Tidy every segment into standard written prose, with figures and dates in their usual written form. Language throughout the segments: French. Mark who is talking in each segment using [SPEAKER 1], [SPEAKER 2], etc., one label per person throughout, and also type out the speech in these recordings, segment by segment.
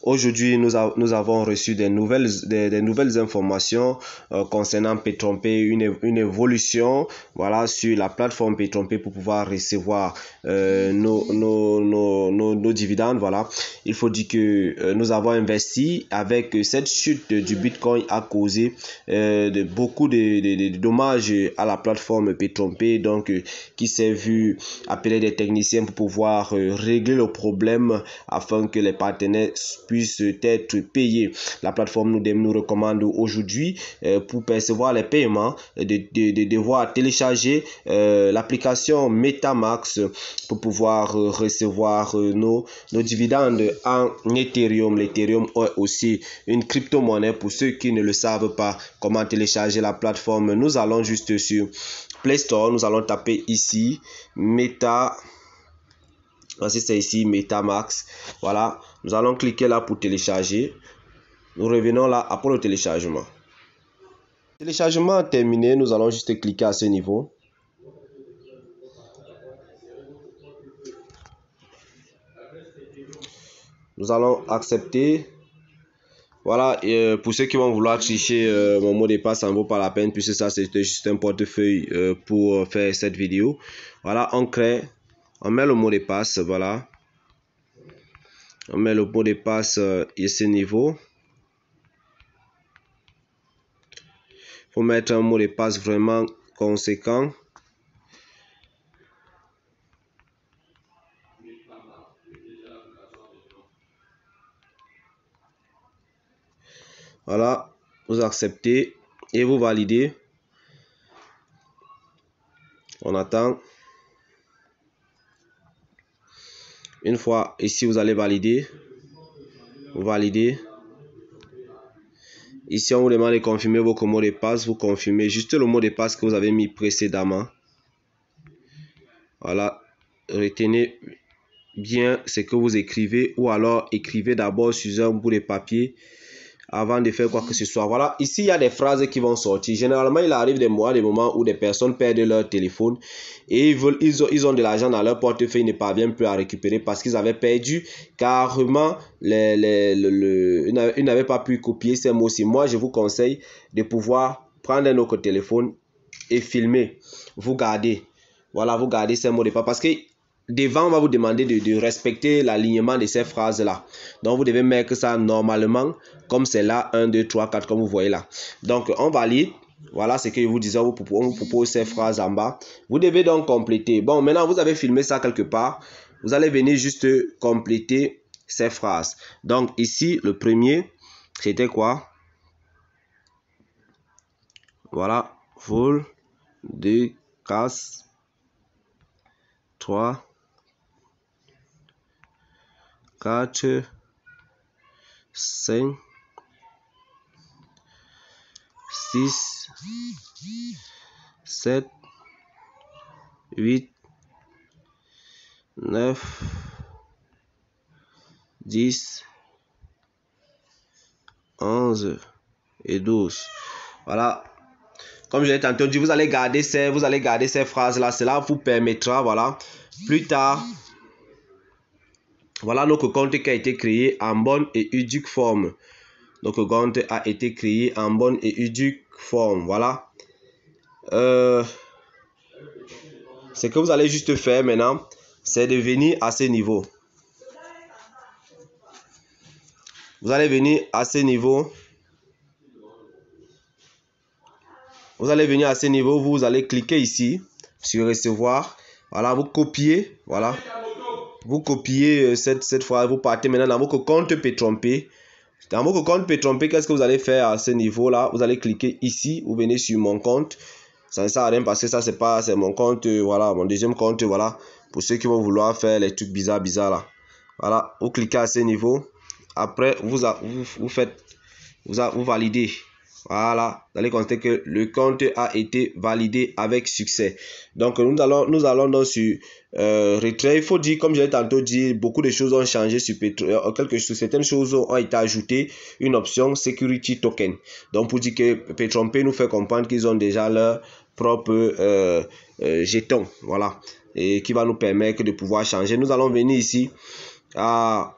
[SPEAKER 1] Aujourd'hui, nous avons reçu des nouvelles informations concernant Petronpay, une évolution, voilà, sur la plateforme Petronpay pour pouvoir recevoir nos dividendes. Voilà. Il faut dire que nous avons investi avec cette chute du Bitcoin a causé beaucoup de dommages à la plateforme Petronpay, donc qui s'est vu appeler des techniciens pour pouvoir régler le problème afin que les partenaires puissent être payés. La plateforme nous recommande aujourd'hui pour percevoir les paiements de devoir télécharger l'application MetaMask pour pouvoir recevoir nos dividendes en Ethereum. L'Ethereum est aussi une crypto-monnaie. Pour ceux qui ne le savent pas comment télécharger la plateforme, nous allons juste sur Play Store, nous allons taper ici c'est ici MetaMask. Voilà, nous allons cliquer là pour télécharger. Nous revenons là après le téléchargement. Téléchargement terminé, nous allons juste cliquer à ce niveau. Nous allons accepter. Voilà, pour ceux qui vont vouloir tricher mon mot de passe, ça ne vaut pas la peine puisque ça c'était juste un portefeuille pour faire cette vidéo. Voilà, on crée, on met le mot de passe, voilà. On met le mot de passe à ce niveau. Il faut mettre un mot de passe vraiment conséquent. Voilà, vous acceptez et vous validez. On attend. Une fois ici, vous allez valider. Vous validez. Ici, on vous demande de confirmer votre mot de passe. Vous confirmez juste le mot de passe que vous avez mis précédemment. Voilà. Retenez bien ce que vous écrivez ou alors écrivez d'abord sur un bout de papier avant de faire quoi que ce soit. Voilà, ici il y a des phrases qui vont sortir. Généralement, il arrive des moments où des personnes perdent leur téléphone et ils ont de l'argent dans leur portefeuille, ils ne parviennent plus à récupérer parce qu'ils avaient perdu carrément, ils n'avaient pas pu copier ces mots-ci. Moi, je vous conseille de pouvoir prendre un autre téléphone et filmer. Vous gardez. Voilà, vous gardez ces mots de passe parce que devant, on va vous demander de respecter l'alignement de ces phrases-là. Donc, vous devez mettre ça normalement, comme c'est là, 1, 2, 3, 4, comme vous voyez là. Donc, on valide. Voilà ce que je vous disais, on vous propose ces phrases en bas. Vous devez donc compléter. Bon, maintenant, vous avez filmé ça quelque part. Vous allez venir juste compléter ces phrases. Donc, ici, le premier, c'était quoi? Voilà, vol, 2, casse, 3, 4, 5, 6, 7, 8, 9, 10, 11 et 12. Voilà. Comme je l'ai tantôt dit, vous allez garder ces phrases-là. Cela vous permettra, voilà, plus tard, voilà notre compte qui a été créé en bonne et unique forme. Notre compte a été créé en bonne et unique forme. Voilà. Ce que vous allez juste faire maintenant, c'est de venir à ce niveau. Vous allez venir à ce niveau. Vous allez venir à ce niveau, vous allez cliquer ici sur recevoir. Voilà, vous copiez. Voilà. Vous copiez cette phrase, vous partez maintenant dans votre compte Petronpay. Dans votre compte Petronpay, qu'est-ce que vous allez faire à ce niveau-là? Vous allez cliquer ici, vous venez sur mon compte. Ça ne sert à rien parce que ça, c'est mon compte, voilà, mon deuxième compte, voilà. Pour ceux qui vont vouloir faire les trucs bizarres là. Voilà, vous cliquez à ce niveau. Après, vous validez. Voilà, vous allez constater que le compte a été validé avec succès. Donc, nous allons donc sur retrait. Il faut dire, comme je l'ai tantôt dit, beaucoup de choses ont changé sur certaines choses ont été ajoutées. Une option Security Token. Donc, pour dire que Petronpay nous fait comprendre qu'ils ont déjà leur propre jeton. Voilà. Et qui va nous permettre de pouvoir changer. Nous allons venir ici à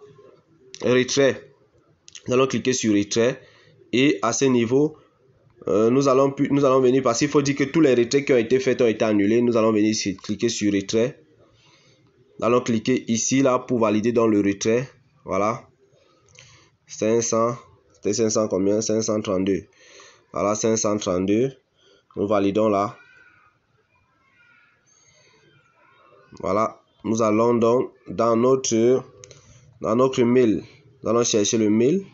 [SPEAKER 1] retrait. Nous allons cliquer sur retrait et à ce niveau, nous allons venir, parce qu'il faut dire que tous les retraits qui ont été faits ont été annulés. Nous allons venir ici, cliquer sur retrait. Nous allons cliquer ici là pour valider dans le retrait. Voilà. 500, c'était 500 combien? 532. Voilà, 532. Nous validons là. Voilà. Nous allons donc dans notre mail. Nous allons chercher le mail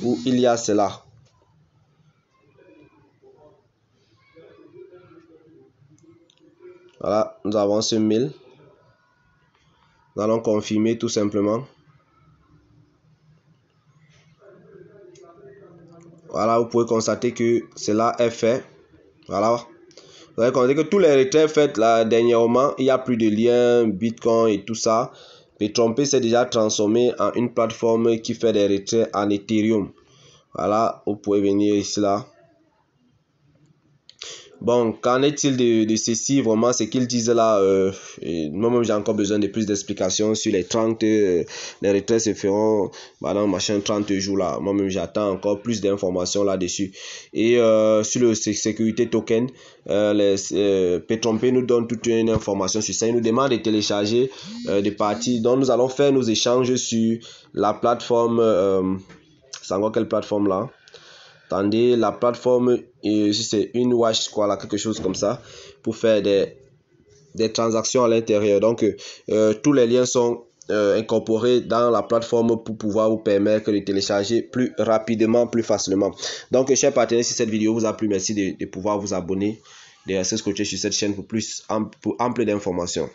[SPEAKER 1] où il y a cela. Voilà, nous avons ce mail. Nous allons confirmer tout simplement. Voilà, vous pouvez constater que cela est fait. Voilà. Vous allez constater que tous les retraits faits là dernièrement, il n'y a plus de lien Bitcoin et tout ça. PetroMP s'est déjà transformé en une plateforme qui fait des retraits en Ethereum. Voilà, vous pouvez venir ici là. Bon, qu'en est-il de ceci? Vraiment, ce qu'ils disent là, moi-même j'ai encore besoin de plus d'explications sur les 30, les retraits se feront dans machin 30 jours là. Moi-même j'attends encore plus d'informations là-dessus. Et sur le sécurité token, PetroMP nous donne toute une information sur ça. Il nous demande de télécharger des parties. Donc nous allons faire nos échanges sur la plateforme, c'est encore quelle plateforme là? Attendez, la plateforme, si c'est une wash, quoi, là, quelque chose comme ça, pour faire des transactions à l'intérieur. Donc, tous les liens sont incorporés dans la plateforme pour pouvoir vous permettre de télécharger plus rapidement, plus facilement. Donc, chers partenaires, si cette vidéo vous a plu, merci de pouvoir vous abonner, de rester scotché sur cette chaîne pour ample d'informations.